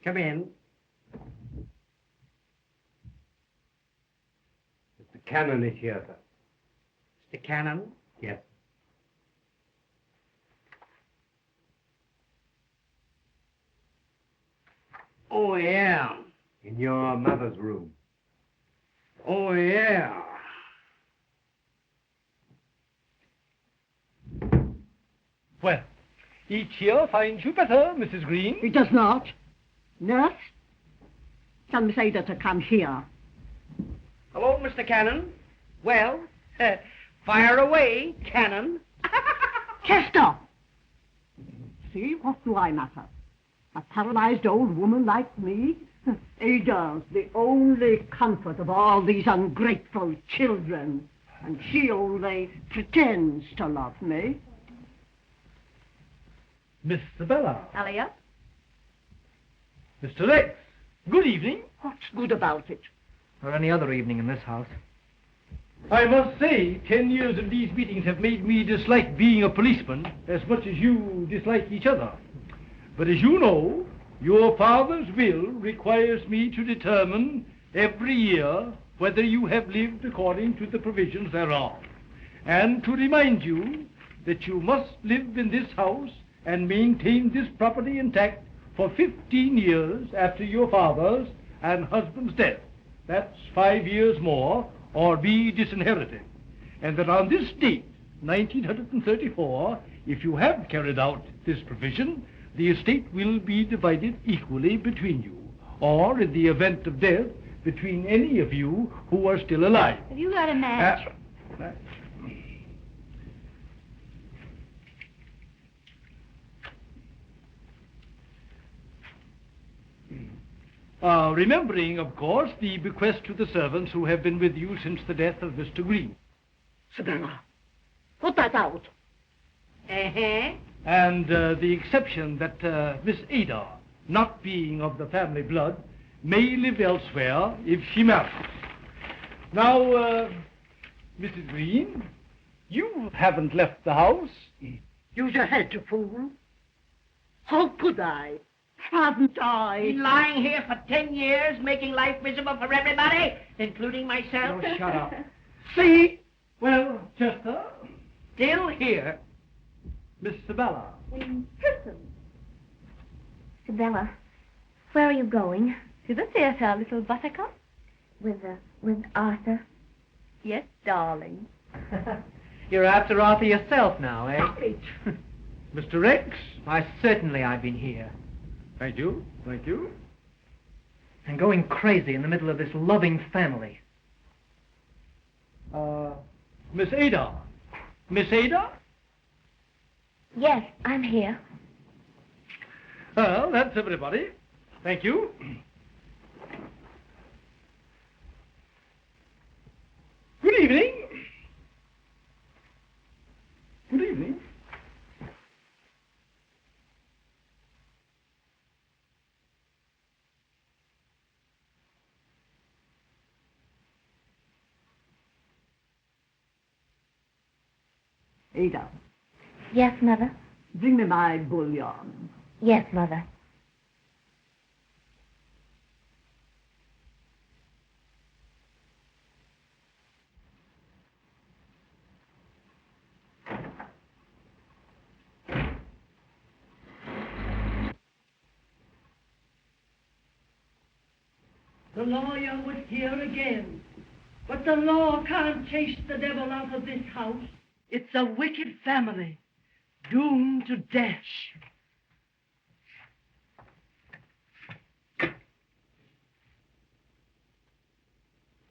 Come in. Mr. Cannon is here, sir. Mr. Cannon? Yes. Oh, yeah. In your mother's room. Oh, yeah. Well, each here finds you better, Mrs. Greene. It does not. Nurse, tell Miss Ada to come here. Hello, Mr. Cannon. Well, fire away, Cannon. Chester! See, what do I matter? A paralyzed old woman like me? Ada's the only comfort of all these ungrateful children. And she only pretends to love me. Miss Isabella. Elliot? Mr. Rex. Good evening. What's good about it? Or any other evening in this house. I must say, 10 years of these meetings have made me dislike being a policeman as much as you dislike each other. But as you know, your father's will requires me to determine every year whether you have lived according to the provisions thereof, and to remind you that you must live in this house and maintain this property intact for 15 years after your father's and husband's death. That's 5 years more, or be disinherited. And that on this date, 1934, if you have carried out this provision, the estate will be divided equally between you, or in the event of death, between any of you who are still alive. Have you got a match? Remembering, of course, the bequest to the servants who have been with you since the death of Mr. Greene. Savannah, put that out. Uh-huh. And the exception that Miss Ada, not being of the family blood, may live elsewhere if she marries. Now, Mrs. Greene, you haven't left the house. Use your head, you fool. How could I? Haven't I? Been lying here for 10 years, making life miserable for everybody, including myself. Oh, shut up. See? Well, Chester, still here. Miss Isabella. In prison. Isabella, where are you going? To the theater, little buttercup. With Arthur? Yes, darling. You're after Arthur yourself now, eh? Stop it. Mr. Rex. Why, certainly I've been here. Thank you. Thank you. And going crazy in the middle of this loving family. Miss Ada. Miss Ada? Yes, I'm here. Well, that's everybody. Thank you. Good evening. Good evening. Ada, Yes, Mother? bring me my bouillon. Yes, Mother. The lawyer was here again. But the law can't chase the devil out of this house. It's a wicked family, doomed to death.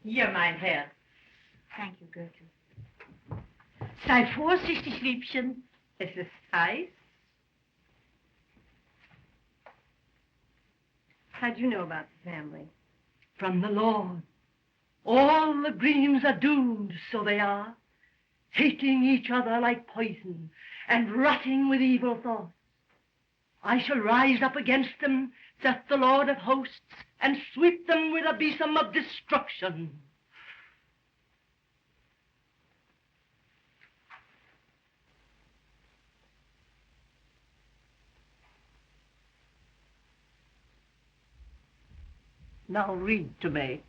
Hier, mein Herr. Thank you, Gertrude. Sei vorsichtig, Liebchen. Es ist heiß. How'd you know about the family? From the Lord. All the Greenes are doomed, so they are. Hating each other like poison and rotting with evil thoughts. I shall rise up against them, saith the Lord of hosts, and sweep them with a besom of destruction. Now read to me.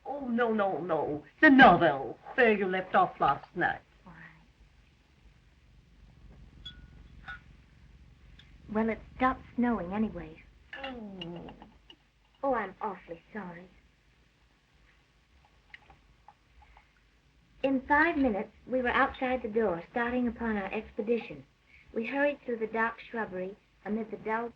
Oh, no. The novel, where you left off last night. Well, it stopped snowing anyway. Oh. Oh, I'm awfully sorry. In 5 minutes, we were outside the door, starting upon our expedition. We hurried through the dark shrubbery amid the dull...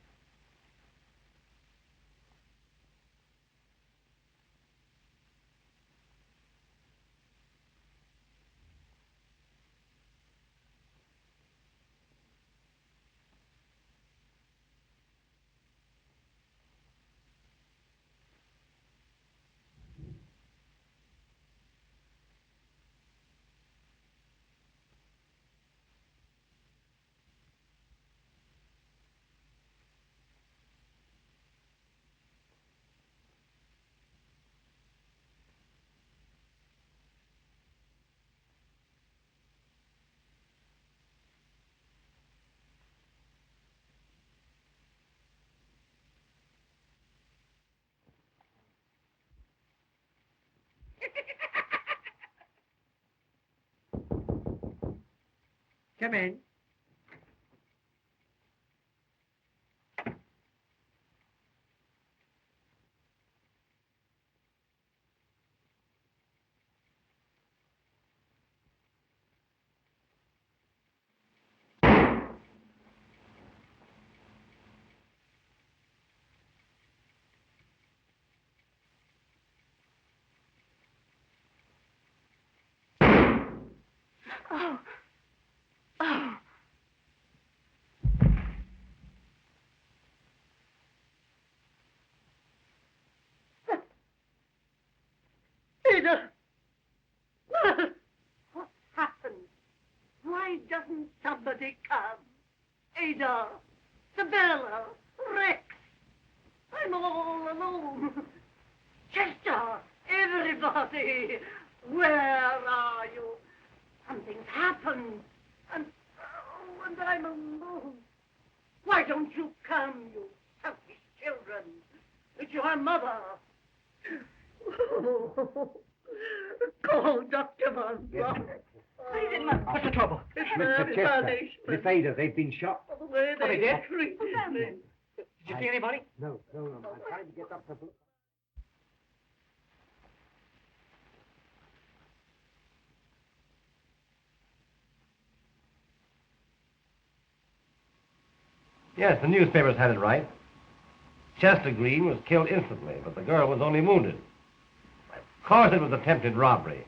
Come in. Oh. Oh. Ada! What happened? Why doesn't somebody come? Ada! Sabella! Rex! I'm all alone. Chester! Everybody! Where are you? Something's happened. And I'm alone. Why don't you come, you selfish children? It's your mother. Call Dr. Von Braun. What's the trouble? It's Mr. their Chester, punishment. Miss Ada, they've been shot. For the way they they did? treated me. Did you see anybody? No. I'm trying to get up the... Yes, the newspapers had it right. Chester Greene was killed instantly, but the girl was only wounded. Of course it was attempted robbery.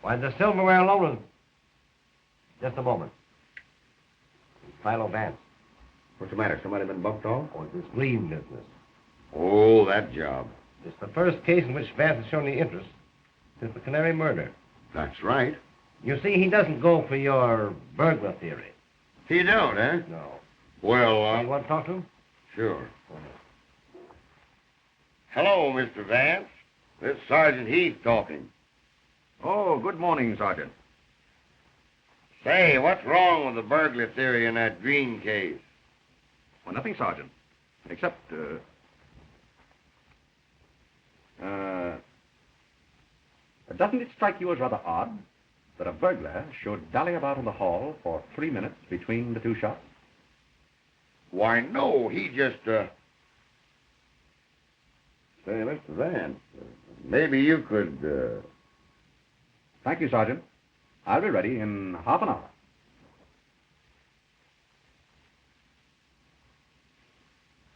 Why, the silverware alone was... Just a moment. Philo Vance. What's the matter? Somebody been bumped off? Oh, it's this Greene business. Oh, that job. It's the first case in which Vance has shown any interest since the Canary murder. That's right. You see, he doesn't go for your burglar theory. He don't, eh? No. Well, You want to talk to him? sure. Hello, Mr. Vance. This Sergeant Heath talking. Oh, good morning, Sergeant. Say, what's wrong with the burglar theory in that Greene case? Well, nothing, Sergeant. Except, doesn't it strike you as rather odd that a burglar should dally about in the hall for 3 minutes between the two shots? Why, no, he just, Say, Mr. Vance, maybe you could, Thank you, Sergeant. I'll be ready in half an hour.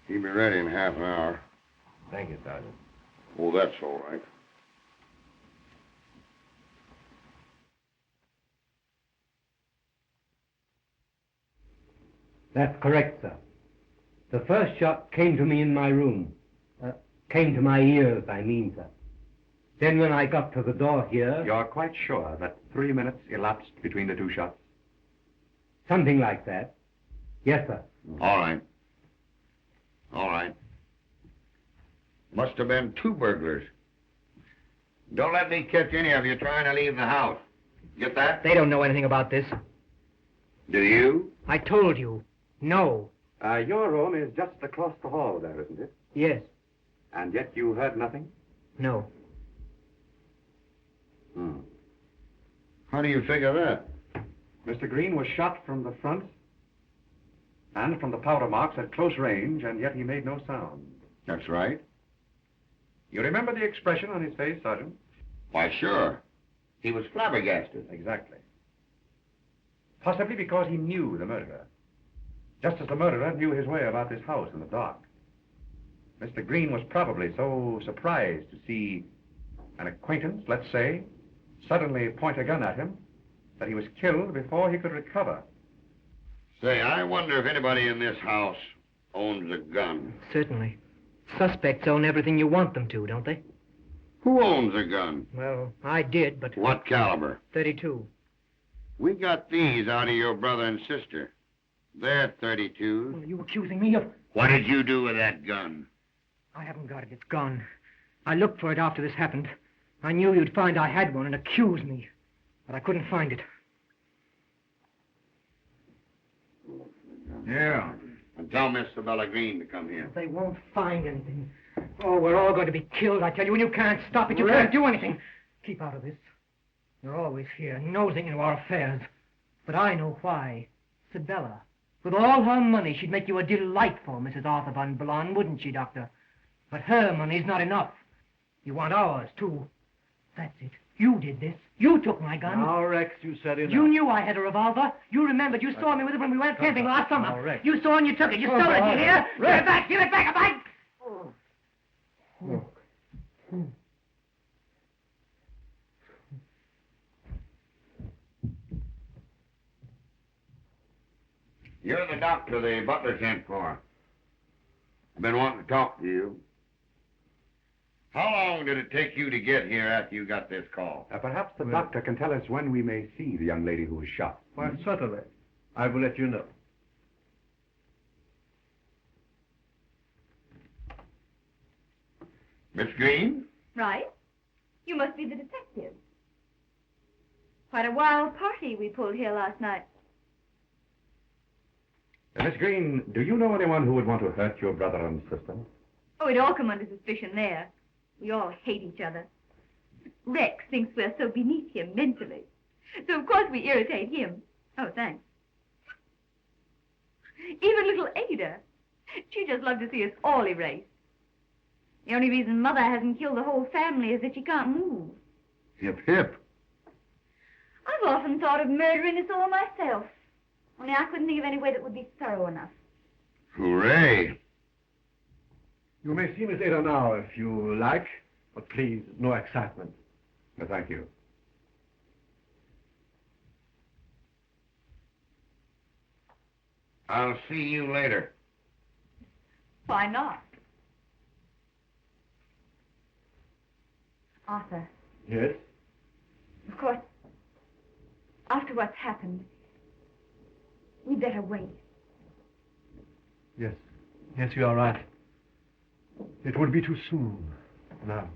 He'll be ready in half an hour. Thank you, Sergeant. Oh, that's all right. That's correct, sir. The first shot came to me in my room. Came to my ears, I mean, sir. Then when I got to the door here... You're quite sure that 3 minutes elapsed between the two shots? Something like that. Yes, sir. All right. All right. Must have been two burglars. Don't let me catch any of you trying to leave the house. Get that? They don't know anything about this. Do you? I told you. No. Your room is just across the hall there, isn't it? Yes. And yet you heard nothing? No. How do you figure that? Mr. Greene was shot from the front and from the powder marks at close range, and yet he made no sound. That's right. You remember the expression on his face, Sergeant? Why, sure. He was flabbergasted. Exactly. Possibly because he knew the murderer. Just as the murderer knew his way about this house in the dark. Mr. Greene was probably so surprised to see an acquaintance, let's say, suddenly point a gun at him, that he was killed before he could recover. Say, I wonder if anybody in this house owns a gun. Certainly. Suspects own everything you want them to, don't they? Who owns a gun? Well, I did, but... What caliber? 32. We got these out of your brother and sister. They're 32s. Well, are you accusing me of... What did you do with that gun? I haven't got it. It's gone. I looked for it after this happened. I knew you'd find I had one and accuse me. But I couldn't find it. Yeah. And tell Miss Isabella Greene to come here. They won't find anything. Oh, we're all going to be killed, I tell you, and you can't stop it. You can't do anything. Keep out of this. You're always here, nosing into our affairs. But I know why. Isabella. With all her money, she'd make you a delightful Mrs. Arthur Van Blonde, wouldn't she, Doctor? But her money's not enough. You want ours, too. That's it. You did this. You took my gun. Now, Rex, you said enough. You knew I had a revolver. You remembered. You saw me with it when we went camping last summer. Now, Rex. You saw and you took it. You stole it. You hear? Give it back. Give it back. Mike. You're the doctor the butler sent for. I've been wanting to talk to you. How long did it take you to get here after you got this call? Perhaps the doctor can tell us when we may see the young lady who was shot. Why, certainly. I will let you know. Miss Greene? Right. You must be the detective. Quite a wild party we pulled here last night. Miss Greene, do you know anyone who would want to hurt your brother and sister? Oh, we'd all come under suspicion there. We all hate each other. Rex thinks we're so beneath him mentally. So, of course, we irritate him. Oh, thanks. Even little Ada. She just loved to see us all erased. The only reason Mother hasn't killed the whole family is that she can't move. Hip, hip. I've often thought of murdering us all myself. Only I couldn't think of any way that would be thorough enough. Hooray. You may see Miss Ada now if you like, but please, no excitement. Thank you. I'll see you later. Why not? Arthur. Yes? Of course, after what's happened, we'd better wait. Yes. Yes, you are right. It would be too soon now.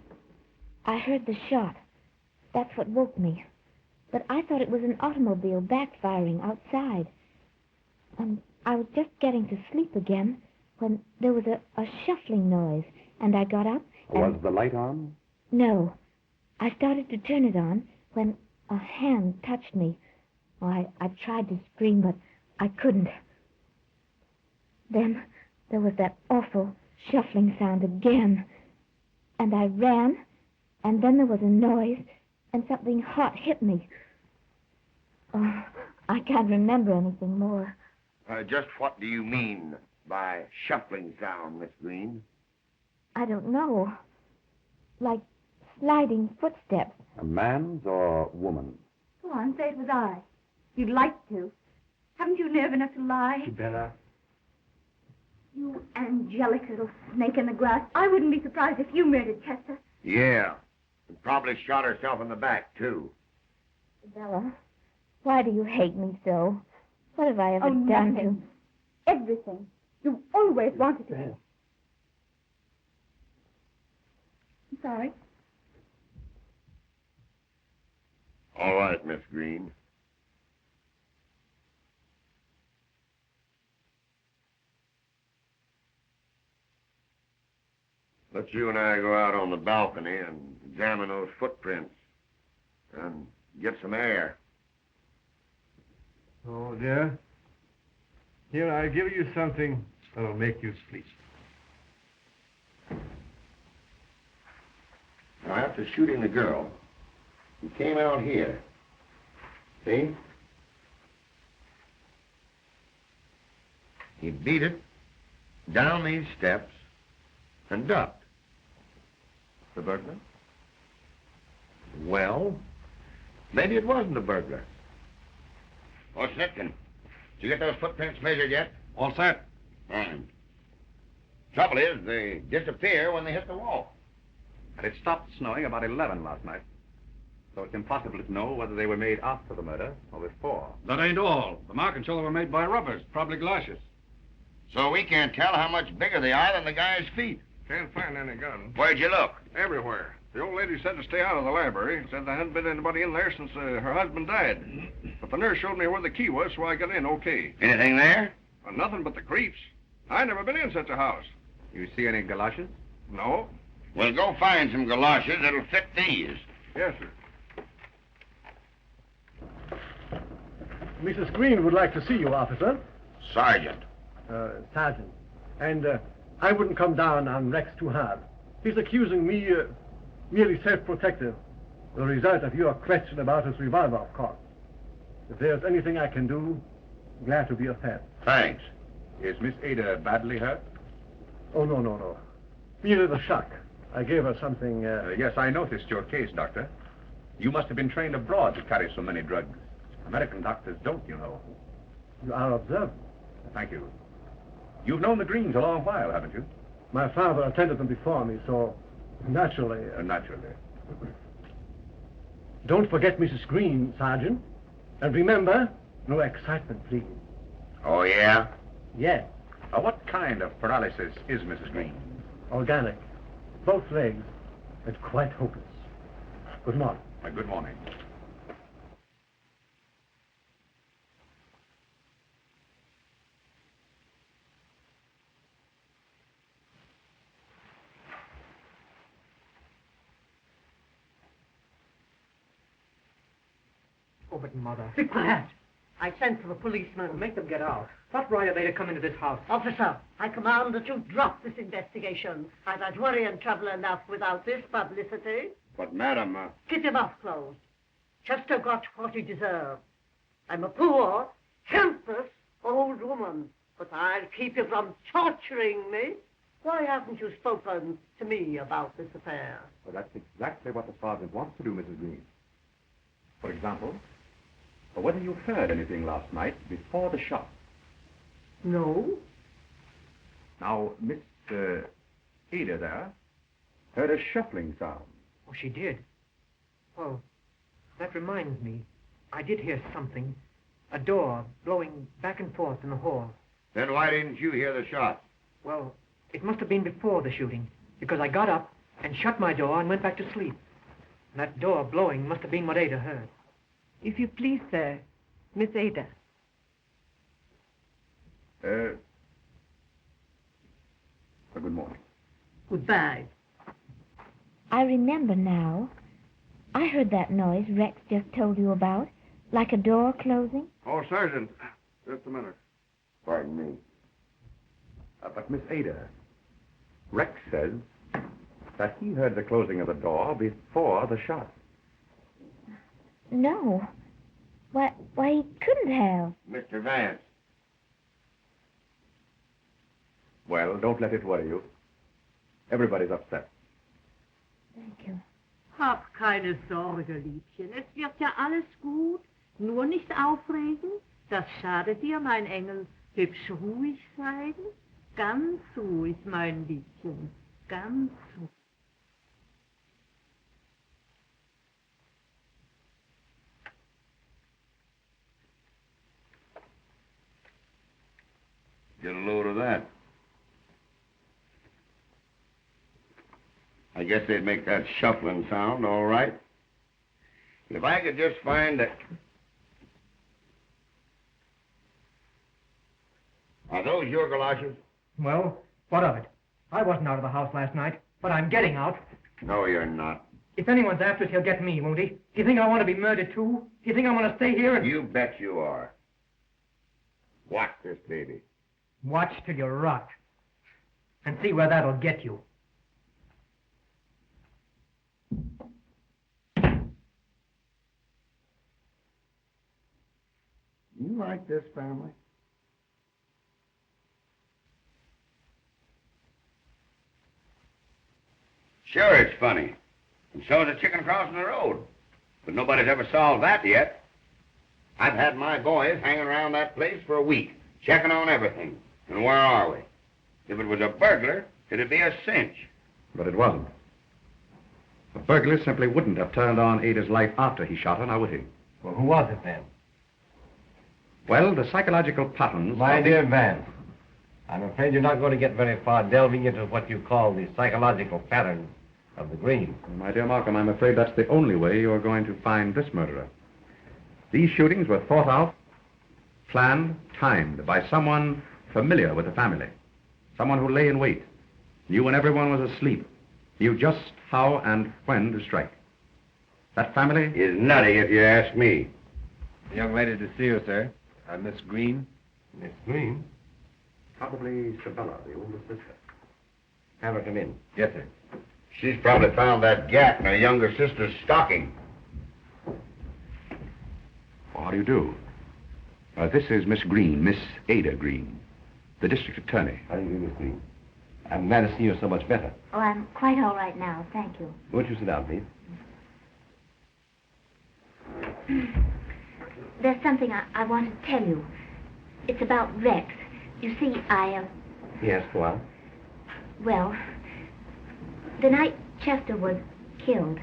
I heard the shot. That's what woke me. But I thought it was an automobile backfiring outside. And I was just getting to sleep again when there was a shuffling noise, and I got up and... Was the light on? No. I started to turn it on when a hand touched me. Oh, I tried to scream, but I couldn't. Then there was that awful shuffling sound again. And I ran, and then there was a noise, and something hot hit me. Oh, I can't remember anything more. Just what do you mean by shuffling sound, Miss Greene? I don't know. Like sliding footsteps. A man's or woman? Go on, say it was I. You'd like to. Haven't you nerve enough to lie? Bella. You angelic little snake in the grass. I wouldn't be surprised if you murdered Chester. Yeah. And probably shot herself in the back, too. Bella, why do you hate me so? What have I ever done nothing. Everything. You've always wanted to. I'm sorry. All right, Miss Greene. Let's you and I go out on the balcony and examine those footprints and get some air. Oh, dear. Here, I give you something that'll make you sleep. Now, after shooting the girl, he came out here. See? He beat it down these steps and ducked. The burglar? Well, maybe it wasn't a burglar. Oh, Snitkin, did you get those footprints measured yet? All set. Fine. Trouble is, they disappear when they hit the wall. And it stopped snowing about 11 last night. So it's impossible to know whether they were made after the murder or before. That ain't all. The markings show they were made by rubbers, probably galoshes. So we can't tell how much bigger they are than the guy's feet. Can't find any gun. Where'd you look? Everywhere. The old lady said to stay out of the library. Said there hadn't been anybody in there since her husband died. But the nurse showed me where the key was, so I got in okay. Anything there? Nothing but the creeps. I never been in such a house. You see any galoshes? No. Well, go find some galoshes that'll fit these. Yes, sir. Mrs. Greene would like to see you, officer. Sergeant. Sergeant. And I wouldn't come down on Rex too hard. He's accusing me merely self-protective. The result of your question about his revolver, of course. If there's anything I can do, glad to be of help. Thanks. Is Miss Ada badly hurt? Oh, no. Merely the shock. I gave her something... Yes, I noticed your case, Doctor. You must have been trained abroad to carry so many drugs. American doctors don't, you know. You are observant. Thank you. You've known the Greenes a long while, haven't you? My father attended them before me, so naturally... Naturally. Don't forget Mrs. Greene, Sergeant. And remember, no excitement, please. Oh, yeah? Yes. What kind of paralysis is Mrs. Greene? Organic. Both legs. And quite hopeless. Good morning. Good morning. Oh, but Mother. Be quiet. I sent for the policeman. Make them get out. What right are they to come into this house? Officer, I command that you drop this investigation. I've had worry and trouble enough without this publicity. But, madam, Keep your mouth closed. Chester got what he deserved. I'm a poor, helpless old woman, but I'll keep you from torturing me. Why haven't you spoken to me about this affair? Well, that's exactly what the sergeant wants to do, Mrs. Greene. For example, whether you heard anything last night before the shot. No. Now, Miss Ada there heard a shuffling sound. Oh, she did. Well, that reminds me. I did hear something. A door blowing back and forth in the hall. then why didn't you hear the shot? Well, it must have been before the shooting, because I got up and shut my door and went back to sleep. And that door blowing must have been what Ada heard. If you please, sir, Miss Ada. Good morning. Goodbye. I remember now. I heard that noise Rex just told you about, like a door closing. Oh, Sergeant, just a minute. Pardon me. But Miss Ada, Rex says that he heard the closing of the door before the shot. No. Why, he couldn't have. Mr. Vance. Well, don't let it worry you. Everybody's upset. Thank you. Hab keine Sorge, Liebchen. Es wird ja alles gut. Nur nicht aufregen. Das schadet dir, mein Engel. Hübsch ruhig sein. Ganz ruhig, mein Liebchen. Ganz ruhig. Get a load of that. I guess they'd make that shuffling sound, all right. If I could just find a... Are those your galoshes? Well, what of it? I wasn't out of the house last night. But I'm getting out. No, you're not. If anyone's after us, he'll get me, won't he? Do you think I want to be murdered, too? Do you think I want to stay here and... You bet you are. Watch this baby. Watch till you rot. And see where that'll get you. You like this family? Sure, it's funny. And so is a chicken crossing the road. But nobody's ever solved that yet. I've had my boys hanging around that place for a week, checking on everything. And where are we? If it was a burglar, it'd be a cinch. But it wasn't. The burglar simply wouldn't have turned on Ada's light after he shot her, now would he? Well, who was it then? Well, the psychological patterns... My dear Vance, I'm afraid you're not going to get very far delving into what you call the psychological patterns of the Greens. My dear Malcolm, I'm afraid that's the only way you're going to find this murderer. These shootings were thought out, planned, timed by someone familiar with the family. Someone who lay in wait, knew when everyone was asleep, knew just how and when to strike. That family Is nutty if you ask me. The young lady to see you, sir. I'm Miss Greene. Miss Greene? probably Sabella, the older sister. Have her come in. Yes, sir. She's probably found that gap in her younger sister's stocking. Well, how do you do? This is Miss Greene, Miss Ada Greene, the district attorney. How do you do, Miss Greene? I'm glad to see you so much better. Oh, I'm quite all right now, thank you. Won't you sit down, please? There's something I want to tell you. It's about Rex. You see, Yes, go on. Well, the night Chester was killed,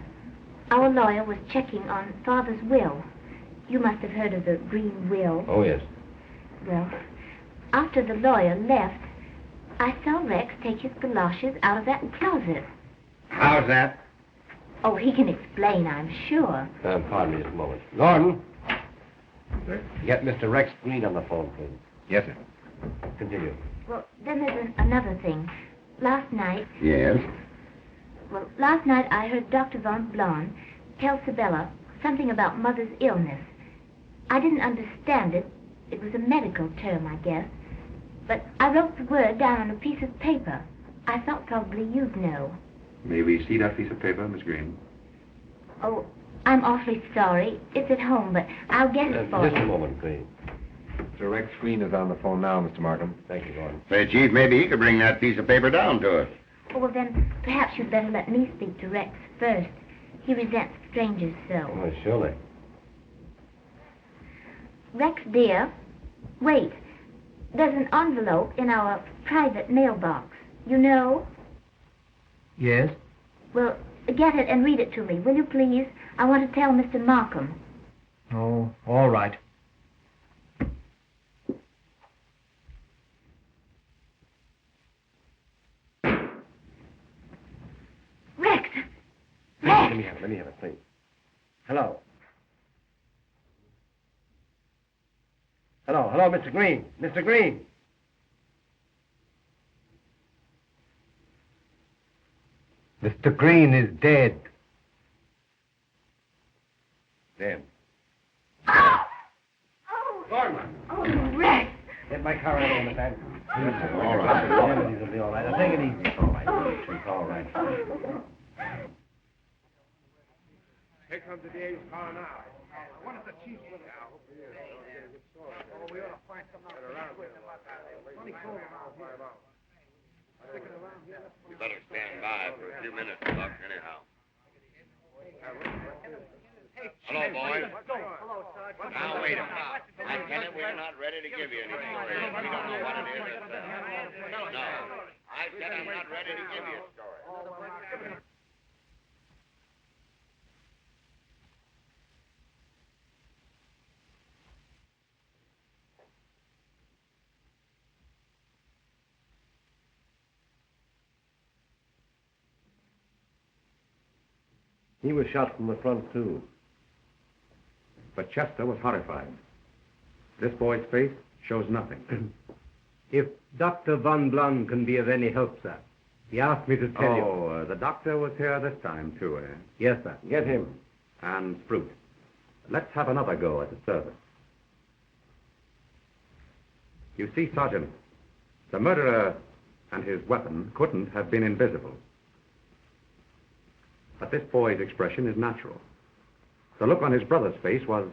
our lawyer was checking on Father's will. You must have heard of the Green will. Oh, yes. Well, after the lawyer left, I saw Rex take his galoshes out of that closet. How's that? Oh, he can explain, I'm sure. Pardon me just a moment. Gordon, Sir? get Mr. Rex Greene on the phone, please. Yes, sir. Continue. Well, then there's another thing. Last night I heard Dr. Von Blon tell Sabella something about Mother's illness. I didn't understand it. It was a medical term, I guess. But I wrote the word down on a piece of paper. I thought probably you'd know. May we see that piece of paper, Miss Greene? Oh, I'm awfully sorry. It's at home, but I'll get it for Just a you. moment, please. Mr. Rex Greene is on the phone now, Mr. Markham. Thank you, Gordon. Say, Chief, maybe he could bring that piece of paper down to us. Oh, well, then perhaps you'd better let me speak to Rex first. He resents strangers so. Oh, surely. Rex, dear, wait. There's an envelope in our private mailbox. You know? Yes? Well, get it and read it to me, will you please? I want to tell Mr. Markham. Oh, all right. Rex! Let me have it, please. Hello, Mr. Greene. Mr. Greene. Mr. Greene is dead. Dead. Oh! Gordon. Oh, Rex! Get my car right over, Miss Ann. All right. These will be all right. Now, take it easy. It's all right. It's all right. Here comes the DA's car now. What is the chief with it? Oh, we ought to find some out. You better stand by for a few minutes, Buck, anyhow. Hello, boys. Now, wait a minute. I tell you, we're not ready to give you any story. We don't know what it is ourselves. No. I said I'm not ready to give you a story. He was shot from the front, too. But Chester was horrified. This boy's face shows nothing. If Dr. Von Blon can be of any help, sir, he asked me to tell you. Oh, So the doctor was here this time, too, eh? Yes, sir. Get him. And Sprute. Let's have another go at the service. You see, Sergeant, the murderer and his weapon couldn't have been invisible. But this boy's expression is natural. The look on his brother's face was,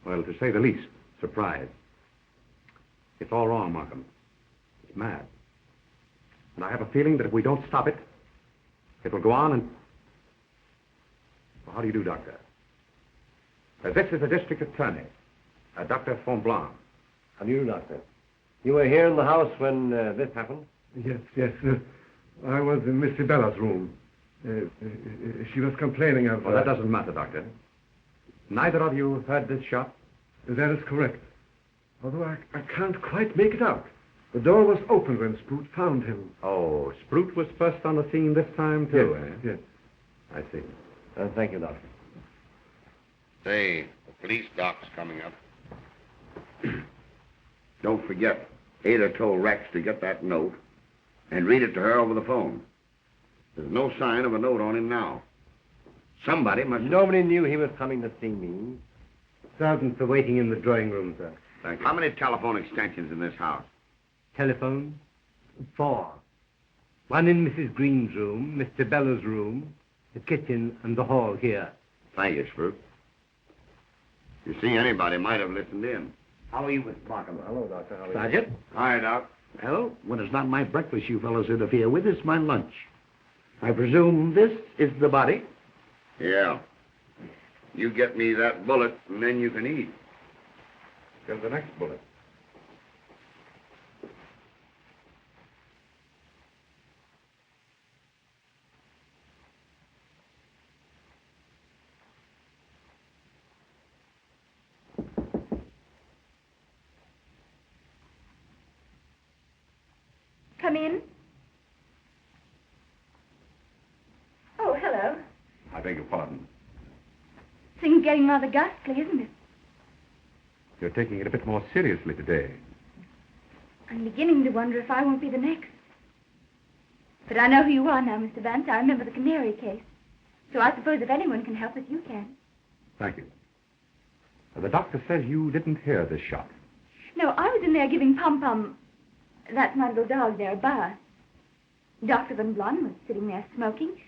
well, to say the least, surprise. It's all wrong, Markham. It's mad. And I have a feeling that if we don't stop it, it will go on and... Well, how do you do, Doctor? This is the district attorney, Dr. Fonblanc. How do you do, Doctor? You were here in the house when this happened? Yes. I was in Miss Sibella's room. She was complaining of... Well, that doesn't matter, Doctor. Neither of you heard this shot? That is correct. Although I can't quite make it out. The door was open when Sprute found him. Oh, Sprute was first on the scene this time, too, Yes. I see. Thank you, Doctor. Say, the police doc's coming up. Don't forget, Ada told Rex to get that note and read it to her over the phone. There's no sign of a note on him now. Somebody must... Nobody knew he was coming to see me. Servants are waiting in the drawing room, sir. Thank you. How many telephone extensions in this house? Telephone? 4. One in Mrs. Greene's room, Mr. Bella's room, the kitchen, and the hall here. Thank you, Sprute. You see, anybody might have listened in. How are you, Mr. Markham? Hello, Doctor. How are you? Sergeant? Hi, Doc. Well, when it's not my breakfast you fellows interfere with, it's my lunch. I presume this is the body? Yeah. You get me that bullet, and then you can eat. Till the next bullet. Come in. Oh, hello. I beg your pardon. Things getting rather ghastly, isn't it? You're taking it a bit more seriously today. I'm beginning to wonder if I won't be the next. But I know who you are now, Mr. Vance. I remember the canary case. So I suppose if anyone can help us, you can. Thank you. The doctor says you didn't hear this shot. No, I was in there giving Pom-Pom, that's my little dog there, a bath. Dr. Van Blon was sitting there smoking.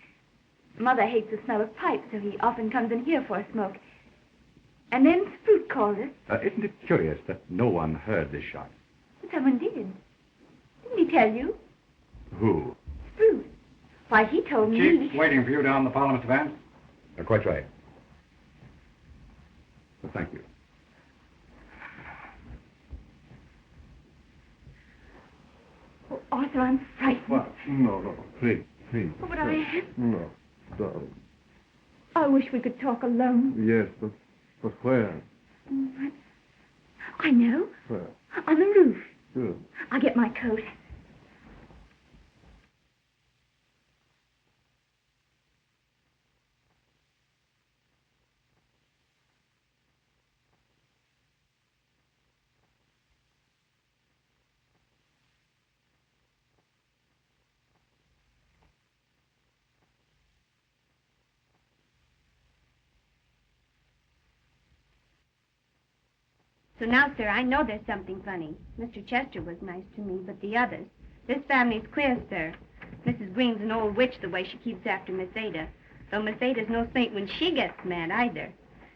Mother hates the smell of pipes, so he often comes in here for a smoke. And then Sprute called us. Isn't it curious that no one heard this shot? Someone did. Didn't he tell you? Who? Sprute. Why, he told me... Chief, waiting for you down the parlor, Mr. Vance. Quite right. Well, thank you. Oh, Arthur, I'm frightened. What? No, please. Oh, but I... No, darling. I wish we could talk alone. Yes, but where? I know. Where? On the roof. Good. I'll get my coat. So now, sir, I know there's something funny. Mr. Chester was nice to me, but the others. This family's queer, sir. Mrs. Greene's an old witch the way she keeps after Miss Ada. Though Miss Ada's no saint when she gets mad, either.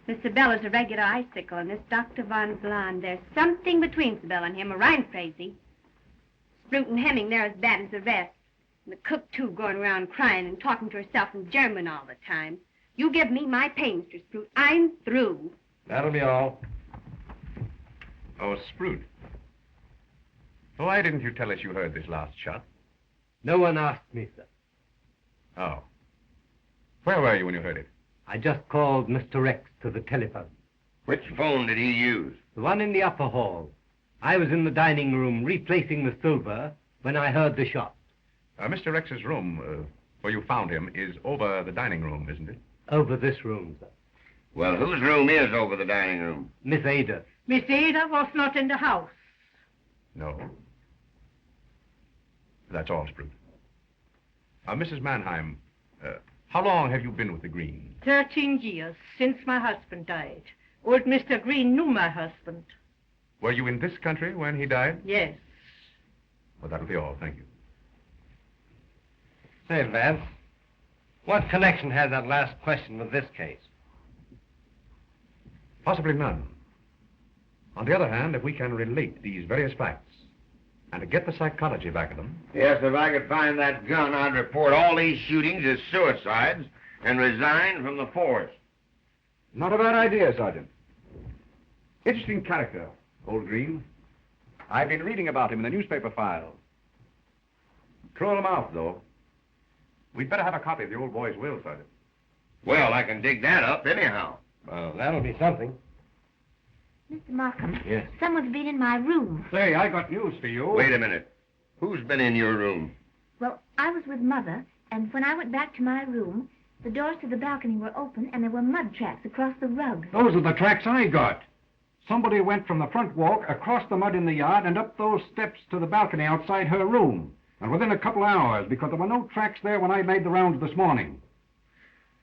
Miss Sibella's a regular icicle, and this Dr. Von Blond, there's something between Sibella and him, or I'm crazy. Sprute and Hemming, they're as bad as the rest. And the cook, too, going around crying and talking to herself in German all the time. You give me my pay, Mr. Sprute. I'm through. That'll be all. Oh, Sprute. Why didn't you tell us you heard this last shot? No one asked me, sir. Oh. Where were you when you heard it? I just called Mr. Rex to the telephone. Which phone did he use? The one in the upper hall. I was in the dining room replacing the silver when I heard the shot. Mr. Rex's room, where you found him, is over the dining room, isn't it? Over this room, sir. Well, whose room is over the dining room? Miss Ada. Miss Ada was not in the house. No. That's all, Sprute. Mrs. Mannheim, how long have you been with the Greens? 13 years, since my husband died. Old Mr. Greene knew my husband. Were you in this country when he died? Yes. Well, that'll be all. Thank you. Say, Vance, what connection has that last question with this case? Possibly none. On the other hand, if we can relate these various facts and to get the psychology back of them... Yes, if I could find that gun, I'd report all these shootings as suicides and resign from the force. Not a bad idea, Sergeant. Interesting character, old Greene. I've been reading about him in the newspaper files. Cruel mouth, though. We'd better have a copy of the old boy's will, Sergeant. Well, I can dig that up anyhow. Well, that'll be something. Mr. Markham. Yes? Someone's been in my room. Say, I got news for you. Wait a minute. Who's been in your room? Well, I was with Mother, and when I went back to my room, the doors to the balcony were open, and there were mud tracks across the rugs. Those are the tracks I got. Somebody went from the front walk, across the mud in the yard, and up those steps to the balcony outside her room. And within a couple of hours, because there were no tracks there when I made the rounds this morning.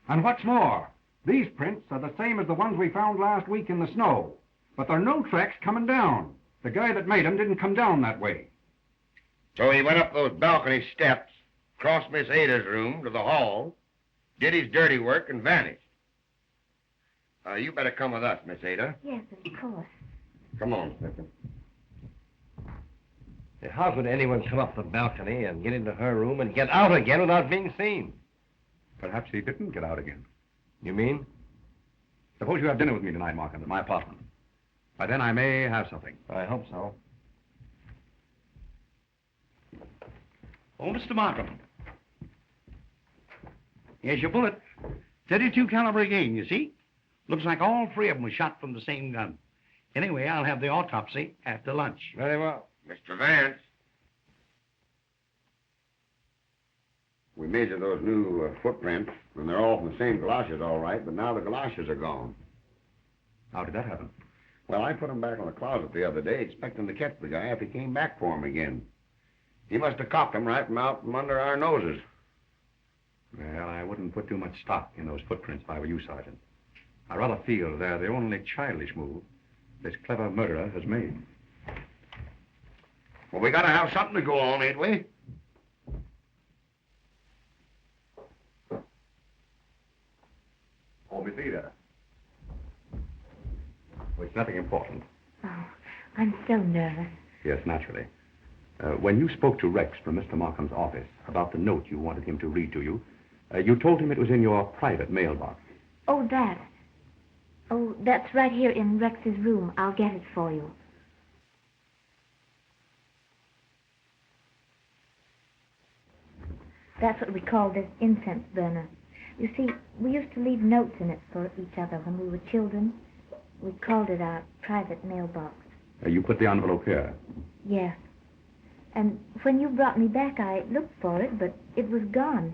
And what's more, these prints are the same as the ones we found last week in the snow. But there are no tracks coming down. The guy that made them didn't come down that way. So he went up those balcony steps, crossed Miss Ada's room to the hall, did his dirty work, and vanished. You better come with us, Miss Ada. Yes, of course. Come on, Smithson. How could anyone come up the balcony and get into her room and get out again without being seen? Perhaps he didn't get out again. You mean? Suppose you have dinner with me tonight, Markham, at my apartment. By then I may have something. I hope so. Oh, Mr. Markham. Here's your bullet. 32 caliber again, you see? Looks like all three of them were shot from the same gun. Anyway, I'll have the autopsy after lunch. Very well. Mr. Vance. We measured those new footprints, and they're all from the same galoshes, all right, but now the galoshes are gone. How did that happen? Well, I put them back in the closet the other day, expecting to catch the guy if he came back for them again. He must have copped them right from out from under our noses. Well, I wouldn't put too much stock in those footprints if I were you, Sergeant. I rather feel they're the only childish move this clever murderer has made. Well, we gotta have something to go on, ain't we? Oh, Miss Ada. Well, it's nothing important. Oh, I'm so nervous. Yes, naturally. When you spoke to Rex from Mr. Markham's office about the note you wanted him to read to you, you told him it was in your private mailbox. Oh, that. Oh, that's right here in Rex's room. I'll get it for you. That's what we call this incense burner. You see, we used to leave notes in it for each other when we were children. We called it our private mailbox. You put the envelope here? Yes. And when you brought me back, I looked for it, but it was gone.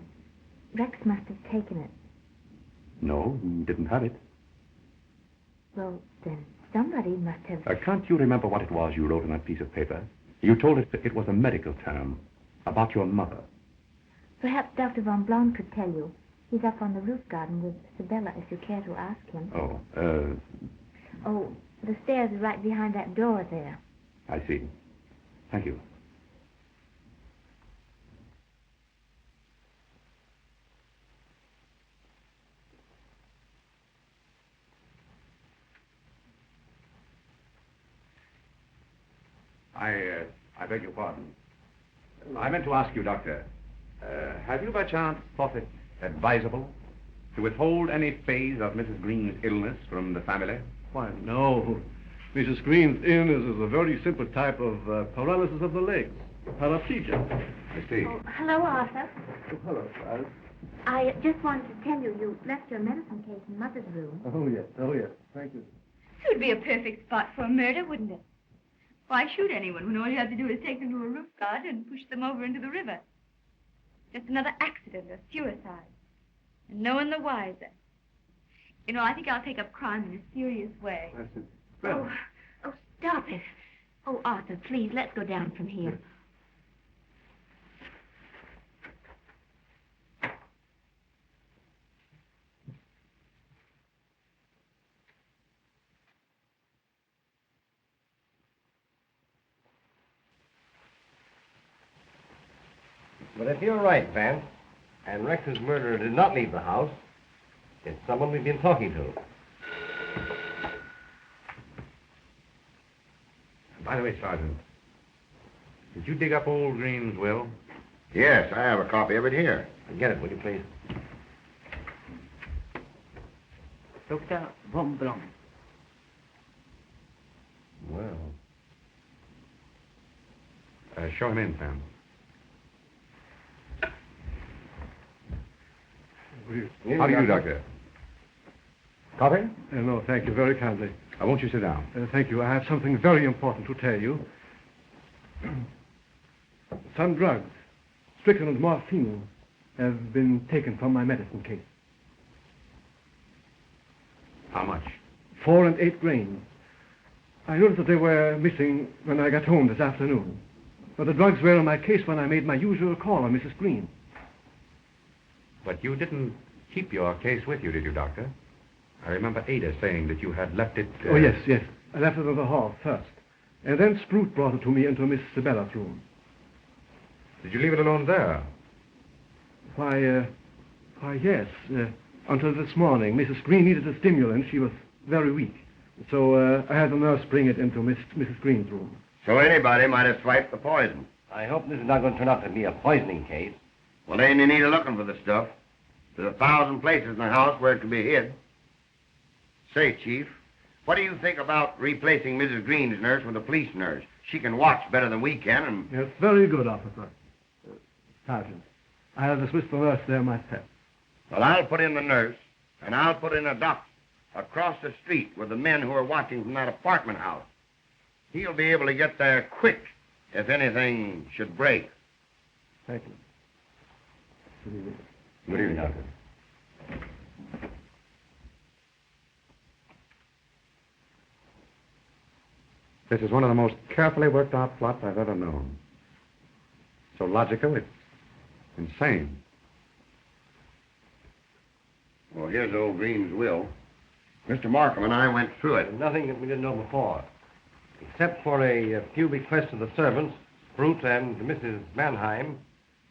Rex must have taken it. No, he didn't have it. Well, then somebody must have... Can't you remember what it was you wrote on that piece of paper? You told it it was a medical term about your mother. Perhaps Dr. Von Blom could tell you. He's up on the roof garden with Sibylla, if you care to ask him. Oh, the stairs are right behind that door there. I see. Thank you. I beg your pardon. I meant to ask you, Doctor, have you by chance thought it advisable to withhold any phase of Mrs. Greene's illness from the family? Why, no. Mrs. Greene's illness is a very simple type of paralysis of the legs, paraplegia. I see. Oh, hello, Arthur. Oh, hello, Charles. I just wanted to tell you, you left your medicine case in Mother's room. Oh, yes. Thank you. This would be a perfect spot for a murder, wouldn't it? Why shoot anyone when all you have to do is take them to a roof garden and push them over into the river? Just another accident or suicide. And no one the wiser. You know, I think I'll take up crime in a serious way. That's it. Well, Oh, stop it. Oh, Arthur, please, let's go down from here. But if you're right, Vance, and Rex's murderer did not leave the house, it's someone we've been talking to. By the way, Sergeant, did you dig up old Greene's will? Yes, I have a copy of it here. Get it, will you, please? Dr. Von Blum. Well. Show him in, Sam. How do you do, Doctor? Coffee? No, thank you very kindly. Won't you sit down? Thank you. I have something very important to tell you. Some drugs, strychnine and morphine, have been taken from my medicine case. How much? 4 and 8 grains. I noticed that they were missing when I got home this afternoon. But the drugs were in my case when I made my usual call on Mrs. Greene. But you didn't keep your case with you, did you, Doctor? I remember Ada saying that you had left it... Oh, yes. I left it in the hall first. And then Sprout brought it to me into Miss Sibella's room. Did you leave it alone there? Why, yes. Until this morning. Mrs. Greene needed a stimulant. She was very weak. So I had the nurse bring it into Mrs. Greene's room. So anybody might have swiped the poison. I hope this is not going to turn out to be a poisoning case. Well, ain't any need of looking for the stuff. There's 1,000 places in the house where it could be hid. Say, Chief, what do you think about replacing Mrs. Greene's nurse with a police nurse? She can watch better than we can, and... Yes, very good, officer. Sergeant, I'll dismiss the nurse there myself. Well, I'll put in the nurse, and I'll put in a doctor across the street with the men who are watching from that apartment house. He'll be able to get there quick if anything should break. Thank you. Good evening, Doctor. This is one of the most carefully worked out plots I've ever known. So logical, it's insane. Well, here's old Greene's will. Mr. Markham and I went through it. Nothing that we didn't know before. Except for a few requests of the servants, Sprout and Mrs. Mannheim,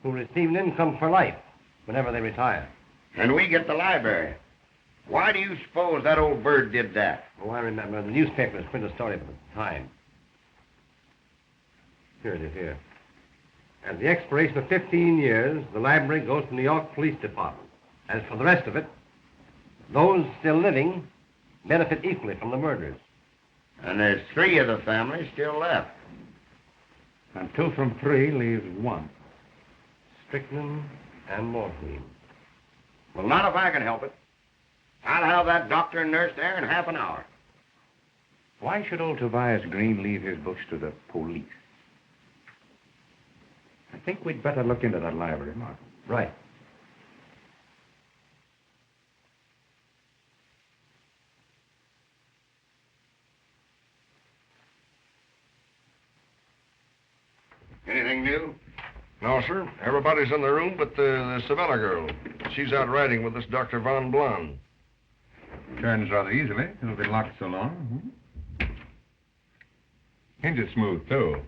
who receive an income for life whenever they retire. And we get the library. Why do you suppose that old bird did that? Oh, I remember. The newspapers print a story about the time. Here it is, here. At the expiration of 15 years, the library goes to the New York Police Department. As for the rest of it, those still living benefit equally from the murders. And there's 3 of the family still left. And 2 from 3 leaves 1. Strychnine and morphine. Well, not if I can help it. I'll have that doctor and nurse there in half an hour. Why should old Tobias Greene leave his books to the police? I think we'd better look into that library, Mark. Right. Anything new? No, sir. Everybody's in the room but the Sabella girl. She's out riding with this Dr. Von Blum. Turns rather easily. It'll be locked so long. Hinges smooth, too.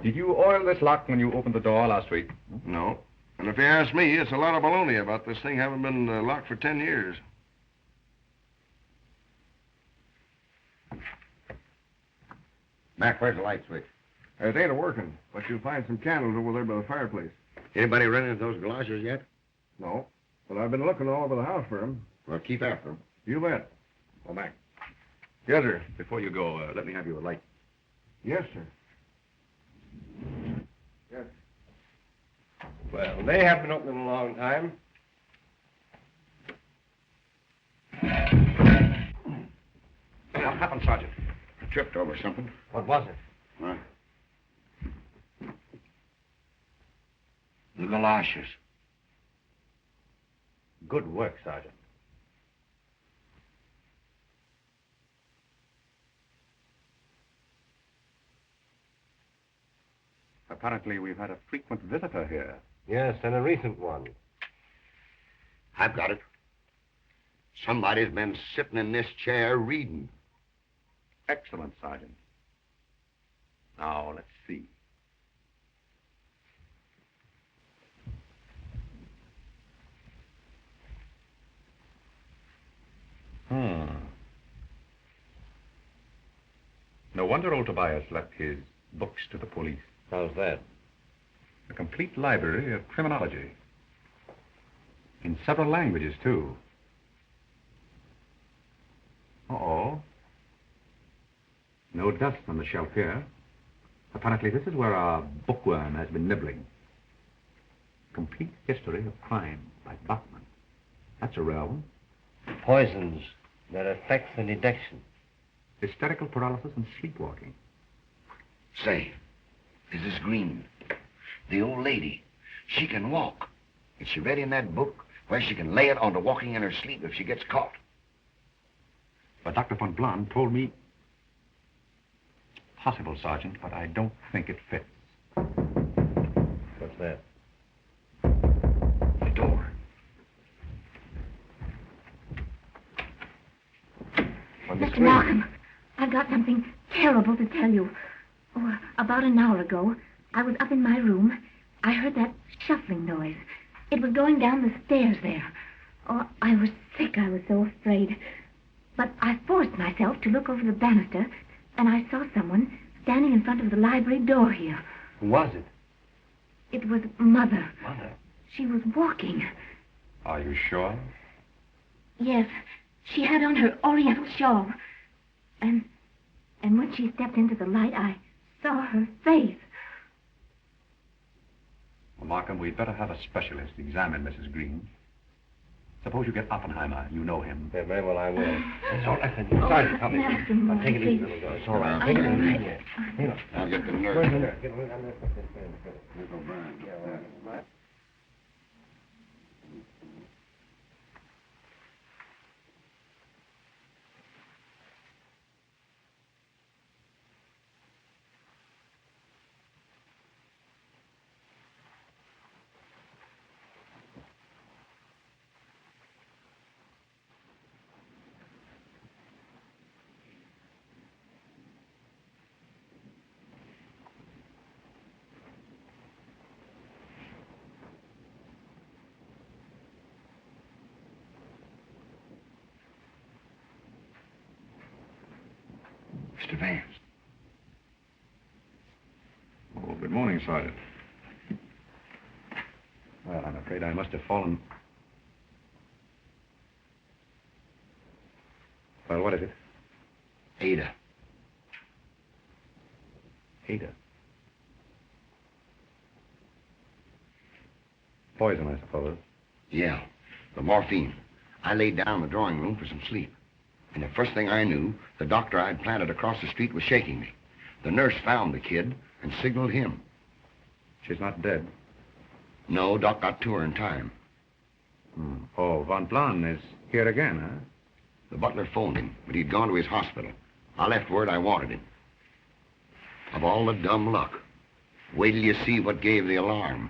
Did you oil this lock when you opened the door last week? No. And if you ask me, it's a lot of baloney about this thing having been locked for 10 years. Mac, where's the light switch? It ain't a-working, but you'll find some candles over there by the fireplace. Anybody run into those galoshes yet? No. But I've been looking all over the house for them. Well, keep after them. You bet. Oh, Mac, Yes, sir. before you go, let me have your light. Yes, sir. Yes. Well, they haven't been open in a long time. What happened, Sergeant? I tripped over something. What was it? What? The galoshes. Good work, Sergeant. Apparently, we've had a frequent visitor here. Yes, and a recent one. I've got it. Somebody's been sitting in this chair reading. Excellent, Sergeant. Now, let's see. No wonder old Tobias left his books to the police. How's that? A complete library of criminology. In several languages, too. Uh-oh. No dust on the shelf here. Apparently this is where our bookworm has been nibbling. Complete History of Crime by Bachman. That's a rare one. Poisons that affect the deduction. Hysterical paralysis and sleepwalking. Say, Mrs. Greene, the old lady, she can walk. Is she read in that book where she can lay it on to walking in her sleep if she gets caught? But Dr. von Blon told me... Possible, Sergeant, but I don't think it fits. What's that? The door. Mr. Malcolm, I've got something terrible to tell you. Oh, about an hour ago, I was up in my room. I heard that shuffling noise. It was going down the stairs there. Oh, I was sick. I was so afraid. But I forced myself to look over the banister, and I saw someone standing in front of the library door here. Who was it? It was Mother. Mother? She was walking. Are you sure? Yes, she had on her oriental shawl. And when she stepped into the light, I saw her face. Well, Markham, we'd better have a specialist examine Mrs. Greene. Suppose you get Oppenheimer. You know him. Yeah, very well, I will. It's all right. Sergeant, come in. I'll take it easy, little girl. It's all right. Take it easy. Hang on. I'll get the nurse. Where's the nurse? Get Here's O'Brien. Yeah, right. Mr. Vance. Oh, good morning, Sergeant. Well, I'm afraid I must have fallen... Well, what is it? Ada. Ada. Poison, I suppose. Yeah, the morphine. I laid down in the drawing room for some sleep. And the first thing I knew, the doctor I'd planted across the street was shaking me. The nurse found the kid and signaled him. She's not dead? No, Doc got to her in time. Oh, von Blon is here again, huh? The butler phoned him, but he'd gone to his hospital. I left word I wanted him. Of all the dumb luck. Wait till you see what gave the alarm.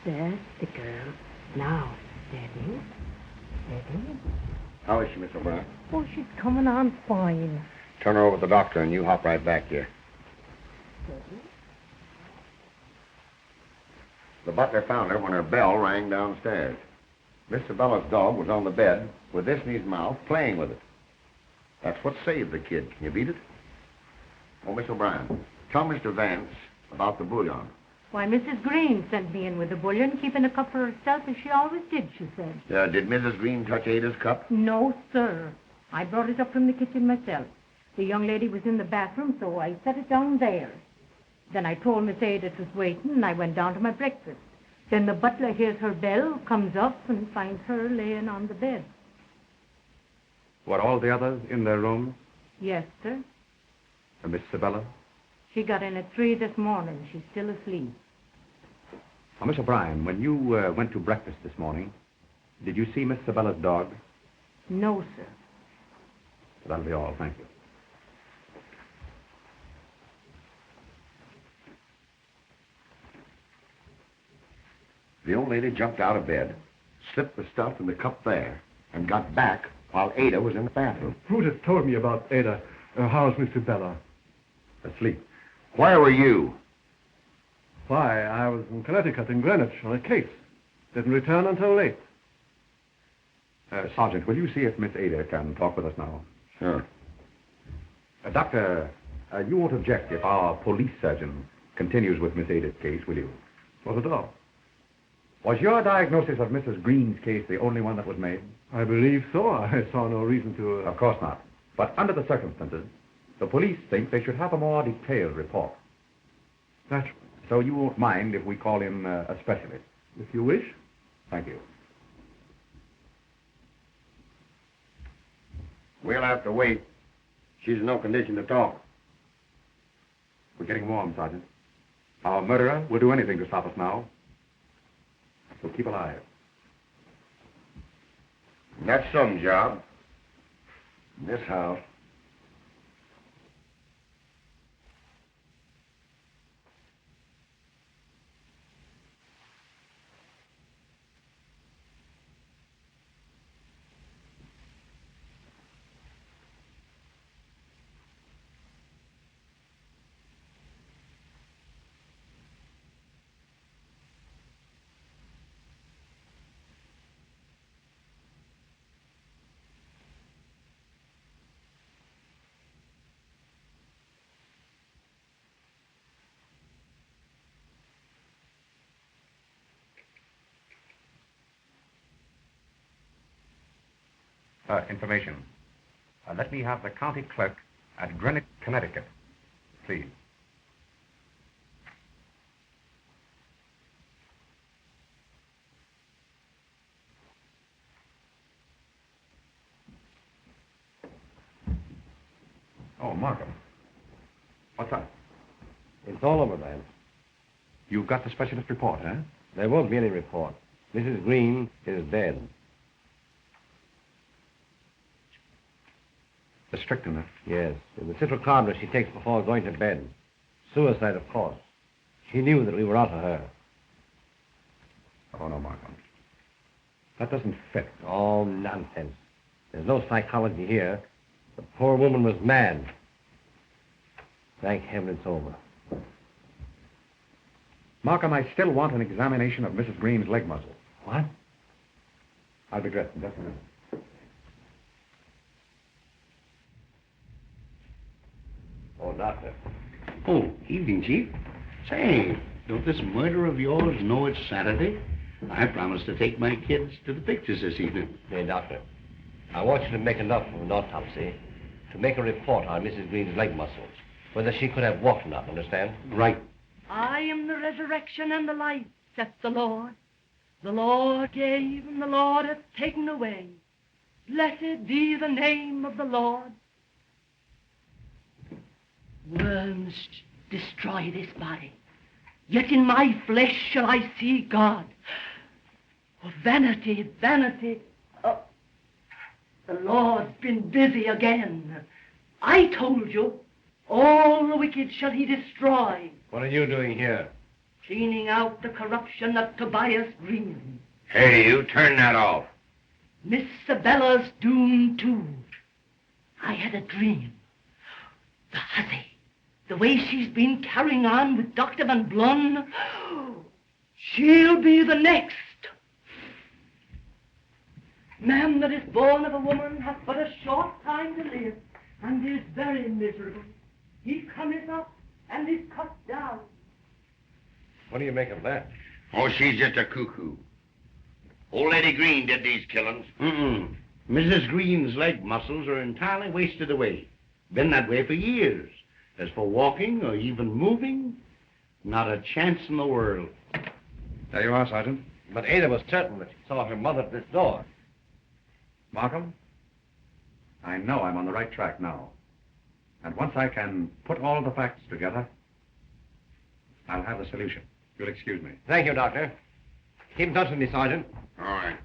That's the girl. Now, steady. Steady. How is she, Miss O'Brien? Oh, she's coming on fine. Turn her over to the doctor and you hop right back here. Steady. The butler found her when her bell rang downstairs. Mr. Bella's dog was on the bed with this in his mouth, playing with it. That's what saved the kid. Can you beat it? Oh, Miss O'Brien, tell Mr. Vance about the bouillon. Why, Mrs. Greene sent me in with the bouillon, keeping a cup for herself as she always did, she said. Did Mrs. Greene touch Ada's cup? No, sir. I brought it up from the kitchen myself. The young lady was in the bathroom, so I set it down there. Then I told Miss Ada it was waiting, and I went down to my breakfast. Then the butler hears her bell, comes up, and finds her laying on the bed. Were all the others in their rooms? Yes, sir. Miss Sabella? She got in at 3 this morning. She's still asleep. Now, Miss O'Brien, when you went to breakfast this morning, did you see Miss Sabella's dog? No, sir. That'll be all. Thank you. The old lady jumped out of bed, slipped the stuff in the cup there, and got back while Ada was in the bathroom. Brutus told me about Ada. How's Mr. Bella? Asleep. Where were you? Why, I was in Connecticut in Greenwich on a case. Didn't return until late. Sergeant, will you see if Miss Ada can talk with us now? Sure. Doctor, you won't object if our police surgeon continues with Miss Ada's case, will you? Not at all. Was your diagnosis of Mrs. Greene's case the only one that was made? I believe so. I saw no reason to... Of course not. But under the circumstances, the police think they should have a more detailed report. Naturally. So you won't mind if we call in a specialist? If you wish. Thank you. We'll have to wait. She's in no condition to talk. We're getting warm, Sergeant. Our murderer will do anything to stop us now. So keep alive. That's some job. This house. Information. Let me have the county clerk at Greenwich, Connecticut, please. Oh, Markham. What's up? It's all over, man. You've got the specialist report, huh? There won't be any report. Mrs. Greene is dead. The strychnine? Yes. In the citrocarbon she takes before going to bed. Suicide, of course. She knew that we were after her. Oh, no, Markham. That doesn't fit. Oh, nonsense. There's no psychology here. The poor woman was mad. Thank heaven it's over. Markham, I still want an examination of Mrs. Greene's leg muscle. What? I'll be dressed in just a minute. Oh, doctor. Oh, evening, Chief. Say, don't this murder of yours know it's Saturday? I promised to take my kids to the pictures this evening. Hey, doctor, I want you to make enough of an autopsy to make a report on Mrs. Greene's leg muscles, whether she could have walked or not, understand? Right. I am the resurrection and the life, saith the Lord. The Lord gave and the Lord hath taken away. Blessed be the name of the Lord. Worms destroy this body, yet in my flesh shall I see God. Oh, vanity, vanity. Oh, the Lord's been busy again. I told you, all the wicked shall he destroy. What are you doing here? Cleaning out the corruption of Tobias Greene. Hey, you, turn that off. Miss Sabella's doomed too. I had a dream. The hussy, the way she's been carrying on with Dr. Van Blun, she'll be the next. Man that is born of a woman hath but a short time to live, and is very miserable. He cometh up and is cut down. What do you make of that? Oh, she's just a cuckoo. Old Lady Greene did these killings. Mm-mm. Mrs. Greene's leg muscles are entirely wasted away. Been that way for years. As for walking or even moving, not a chance in the world. There you are, Sergeant. But Ada was certain that she saw her mother at this door. Markham, I know I'm on the right track now. And once I can put all the facts together, I'll have the solution. You'll excuse me. Thank you, Doctor. Keep in touch with me, Sergeant. All right.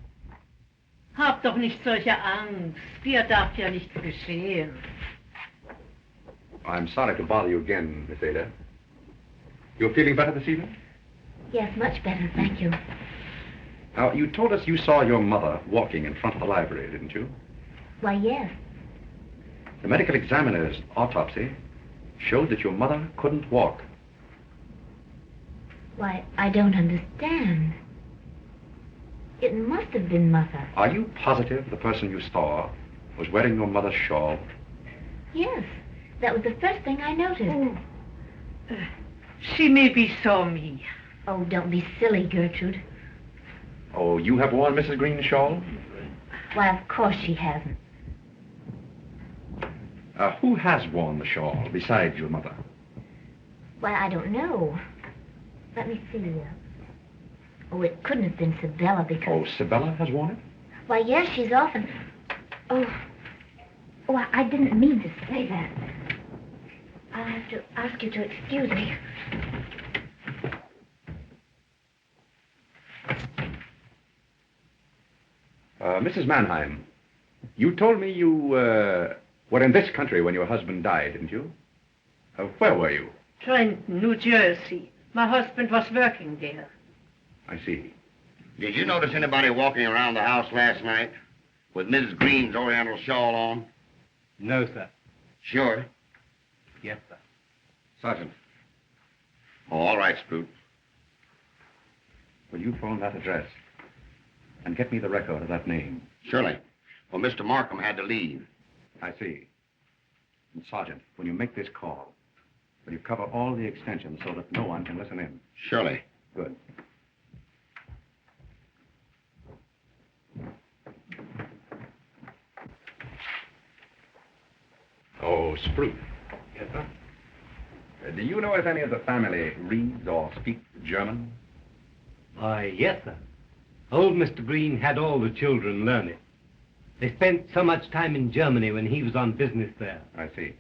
Hab doch nicht solche Angst. Dir darf ja nichts geschehen. I'm sorry to bother you again, Miss Ada. You're feeling better this evening? Yes, much better, thank you. Now, you told us you saw your mother walking in front of the library, didn't you? Why, yes. The medical examiner's autopsy showed that your mother couldn't walk. Why, I don't understand. It must have been Mother. Are you positive the person you saw was wearing your mother's shawl? Yes, that was the first thing I noticed. She maybe saw me. Oh, don't be silly, Gertrude. Oh, you have worn Mrs. Green's shawl? Why, of course she hasn't. Who has worn the shawl besides your mother? Why, I don't know. Let me see. Oh, it couldn't have been Sabella because... Oh, Sabella has worn it? Why, yes, she's often... Oh, I didn't mean to say that. I'll have to ask you to excuse me. Mrs. Mannheim, you told me you were in this country when your husband died, didn't you? Where were you? Trenton, New Jersey. My husband was working there. I see. Did you notice anybody walking around the house last night with Mrs. Green's oriental shawl on? No, sir. Sure? Yes, sir. Sergeant. Oh, all right, Sprout. Will you phone that address and get me the record of that name? Surely. Well, Mr. Markham had to leave. I see. And Sergeant, when you make this call, will you cover all the extensions so that no one can listen in? Surely. Good. Oh, Sprout. Yes, sir. Do you know if any of the family reads or speaks German? Why, yes, sir. Old Mr. Greene had all the children learn it. They spent so much time in Germany when he was on business there. I see.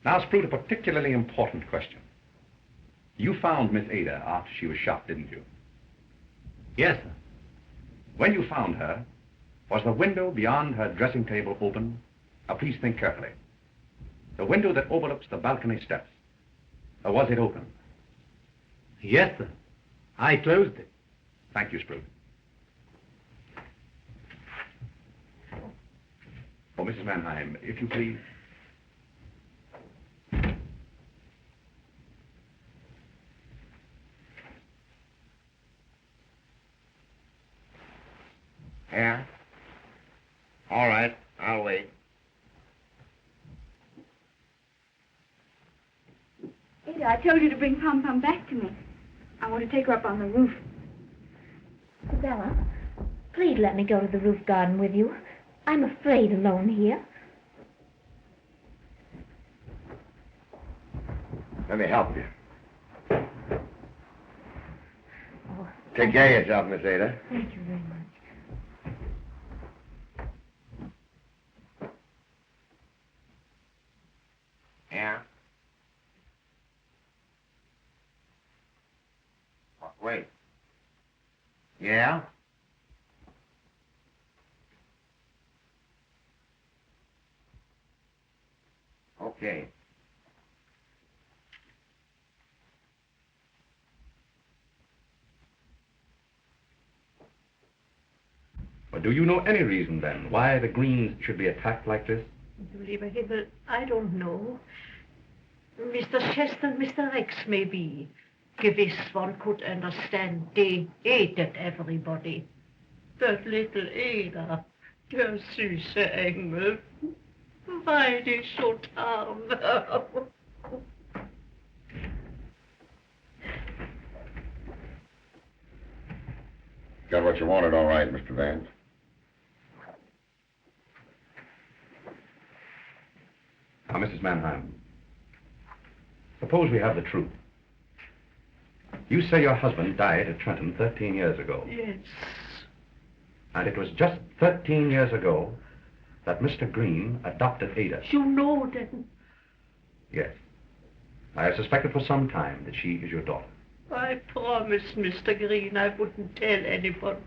Now, Sprout, a particularly important question. You found Miss Ada after she was shot, didn't you? Yes, sir. When you found her, was the window beyond her dressing table open? Now, please think carefully. The window that overlooks the balcony steps. Or was it open? Yes, sir. I closed it. Thank you, Sprout. Oh, Mrs. Mannheim, if you please. Yeah? All right, I'll wait. Ada, I told you to bring Pom Pom back to me. I want to take her up on the roof. Sabella, please let me go to the roof garden with you. I'm afraid alone here. Let me help you. Oh, Take care of yourself, Miss Ada. thank you very much. Yeah? Wait. Yeah? Okay. But do you know any reason, then, why the Greenes should be attacked like this? Du lieber Himmel, I don't know. Mr. Chester and Mr. Rex, maybe. Gewiss, one could understand. They hated everybody. But little Ada, der süße Engel, weil die so arm. Got what you wanted, all right, Mr. Vance. Now, Mrs. Mannheim, suppose we have the truth. You say your husband died at Trenton 13 years ago. Yes. And it was just 13 years ago that Mr. Greene adopted Ada. You know then. Yes. I have suspected for some time that she is your daughter. I promised Mr. Greene I wouldn't tell anyone.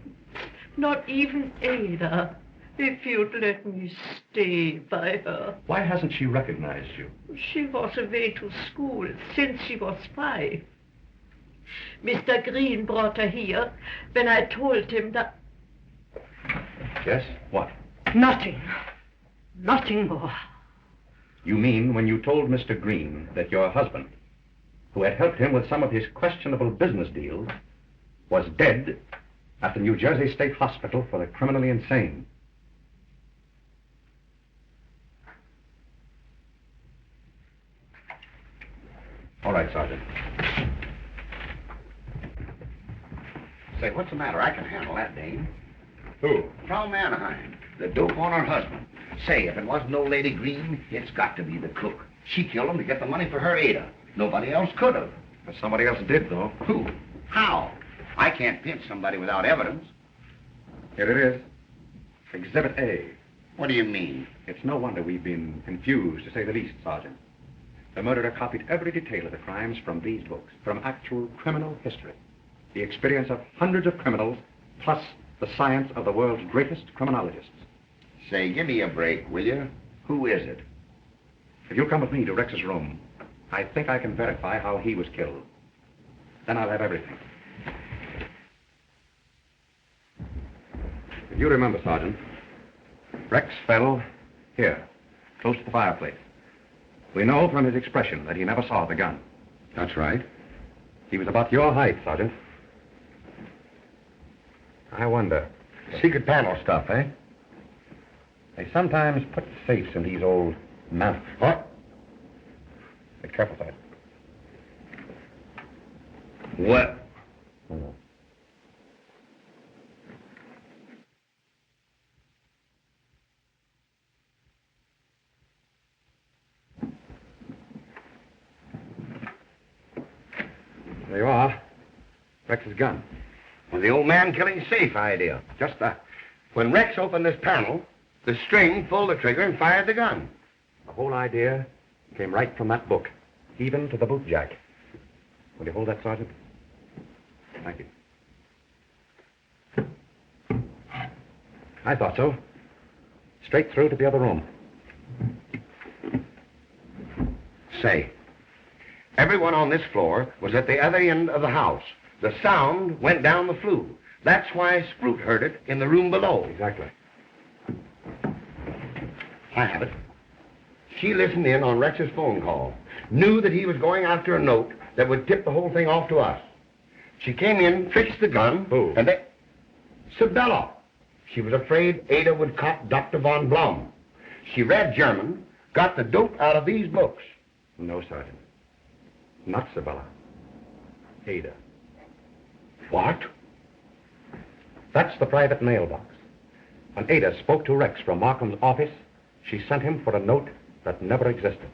Not even Ada. If you'd let me stay by her. Why hasn't she recognized you? She was away to school since she was 5. Mr. Greene brought her here when I told him that... Yes? What? Nothing. Nothing more. You mean when you told Mr. Greene that your husband, who had helped him with some of his questionable business deals, was dead, at the New Jersey State Hospital for the criminally insane. All right, Sergeant. Say, what's the matter? I can handle that, Dane. Who? Frau Mannheim, the dope on her husband. Say, if it wasn't old Lady Greene, it's got to be the cook. She killed him to get the money for her Ada. Nobody else could have. But somebody else did, though. Who? How? I can't pinch somebody without evidence. Here it is. Exhibit A. What do you mean? It's no wonder we've been confused, to say the least, Sergeant. The murderer copied every detail of the crimes from these books, from actual criminal history. The experience of hundreds of criminals, plus the science of the world's greatest criminologists. Say, give me a break, will you? Who is it? If you'll come with me to Rex's room, I think I can verify how he was killed. Then I'll have everything. If you remember, Sergeant, Rex fell here, close to the fireplace. We know from his expression that he never saw the gun. That's right. He was about your height, Sergeant. I wonder. Secret panel stuff, eh? They sometimes put safes in these old mounts. What? Be careful, Sergeant. What? Oh. There you are. Rex's gun. Well, the old man killing safe idea. Just that. When Rex opened this panel, the string pulled the trigger and fired the gun. The whole idea came right from that book, even to the boot jack. Will you hold that, Sergeant? Thank you. I thought so. Straight through to the other room. Say, everyone on this floor was at the other end of the house. The sound went down the flue. That's why Sprout heard it in the room below. Exactly. I have it. She listened in on Rex's phone call. Knew that he was going after a note that would tip the whole thing off to us. She came in, fixed the gun. Who? And they... Sabella. She was afraid Ada would cop Dr. von Blum. She read German, got the dope out of these books. No, Sergeant. Not Sabella. Ada. What? That's the private mailbox. When Ada spoke to Rex from Markham's office, she sent him for a note that never existed.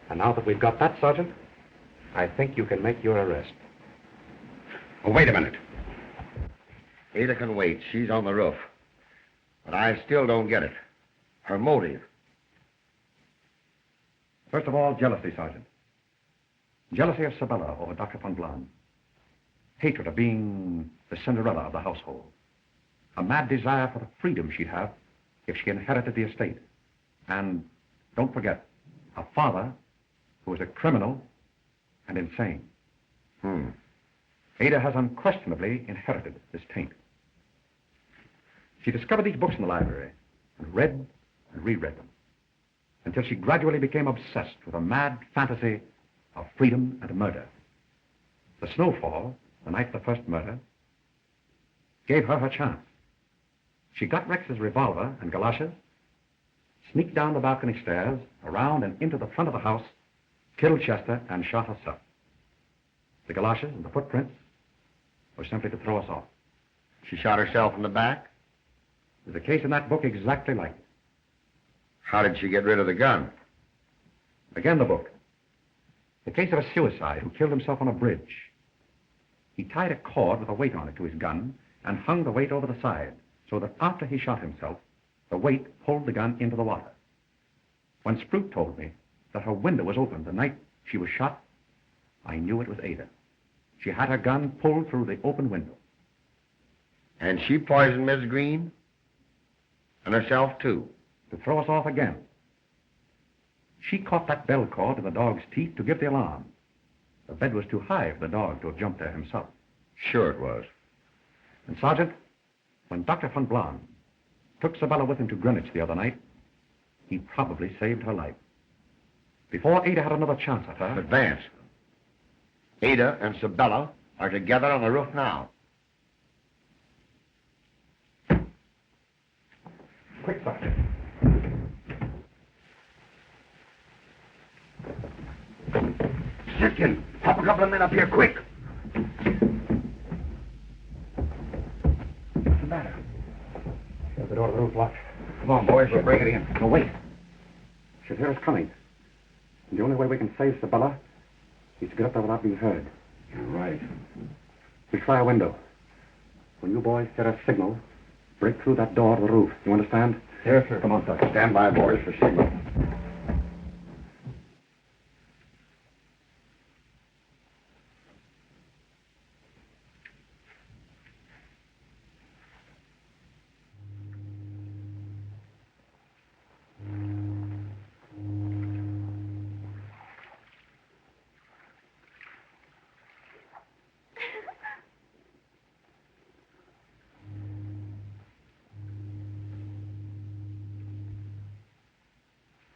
And now that we've got that, Sergeant, I think you can make your arrest. Oh, wait a minute. Ada can wait. She's on the roof. But I still don't get it. Her motive. First of all, jealousy, Sergeant. Jealousy of Sabella over Dr. von Blum. Hatred of being the Cinderella of the household. A mad desire for the freedom she'd have if she inherited the estate. And don't forget, a father who was a criminal and insane. Ada has unquestionably inherited this taint. She discovered these books in the library and read and reread them until she gradually became obsessed with a mad fantasy of freedom and murder. The snowfall, the night of the first murder, gave her chance. She got Rex's revolver and galoshes, sneaked down the balcony stairs, around and into the front of the house, killed Chester, and shot herself. The galoshes and the footprints were simply to throw us off. She shot herself in the back? There's a case in that book exactly like it. How did she get rid of the gun? Again, the book. The case of a suicide who killed himself on a bridge. He tied a cord with a weight on it to his gun and hung the weight over the side so that after he shot himself, the weight pulled the gun into the water. When Sprout told me that her window was open the night she was shot, I knew it was Ada. She had her gun pulled through the open window. And she poisoned Miss Greene? And herself, too? To throw us off again. She caught that bell cord in the dog's teeth to give the alarm. The bed was too high for the dog to have jumped there himself. Sure it was. And, Sergeant, when Dr. von Blum took Sabella with him to Greenwich the other night, he probably saved her life. Before Ada had another chance at her... But Vance, Ada and Sabella are together on the roof now. Quick, Sergeant. Simpkin, hop a couple of men up here, quick. What's the matter? The door of the room's locked. Come on, boys, we'll break it in. No, wait. She'll hear us coming. And the only way we can save Sabella is to get up there without being heard. You're right. We'll try a window. When you boys hear a signal, break through that door to the roof. You understand? Yes, sir. Come on, Sergeant. Stand by, boys, for signal.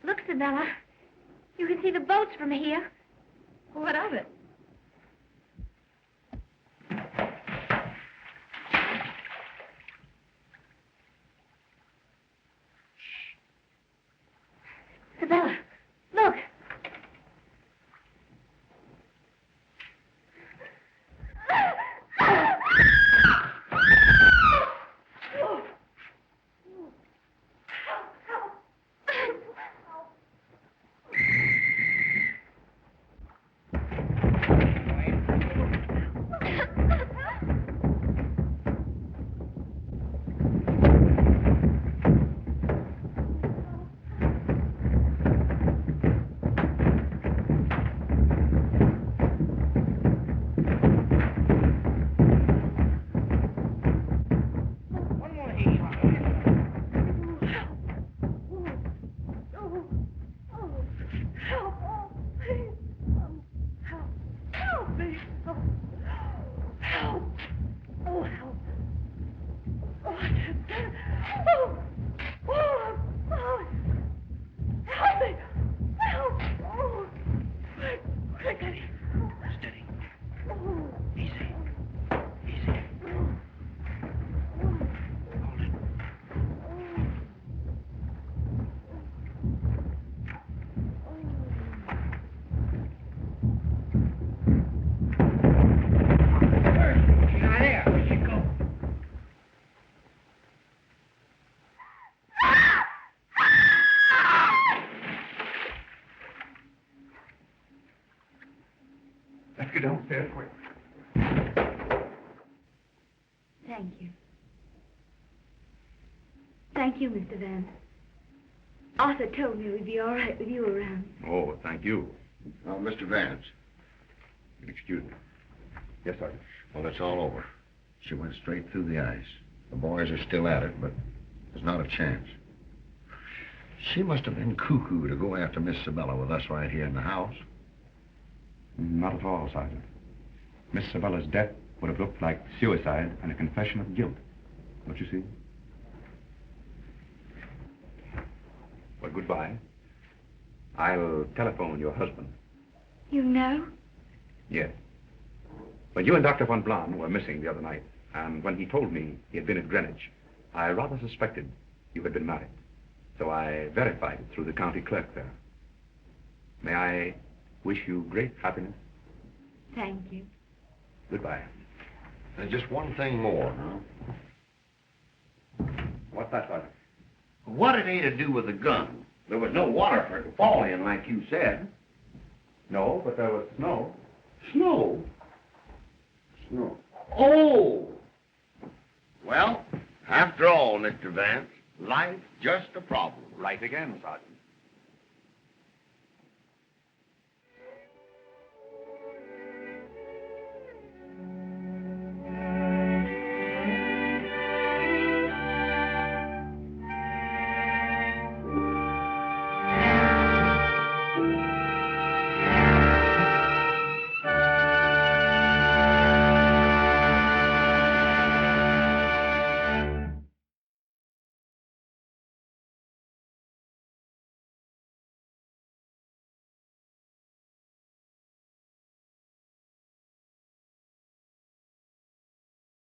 Look, Sabella. You can see the boats from here. What of it? Sabella, look. Let's get downstairs quick. Thank you. Thank you, Mr. Vance. Arthur told me we'd be all right with you around. Oh, thank you. Oh, Mr. Vance. Excuse me. Yes, Sergeant. Well, it's all over. She went straight through the ice. The boys are still at it, but there's not a chance. She must have been cuckoo to go after Miss Sabella with us right here in the house. Not at all, Sergeant. Miss Sabella's death would have looked like suicide and a confession of guilt. Don't you see? Well, goodbye. I'll telephone your husband. You know? Yes. When you and Dr. von Blahn were missing the other night, and when he told me he had been at Greenwich, I rather suspected you had been married. So I verified it through the county clerk there. May I wish you great happiness? Thank you. Goodbye. And just one thing more, huh? What's that, Sergeant? What did Ada do with the gun? There was no water for it to fall in, like you said. No, but there was snow. Snow? Snow. Oh! Well, after all, Mr. Vance, life's just a problem. Right again, Sergeant.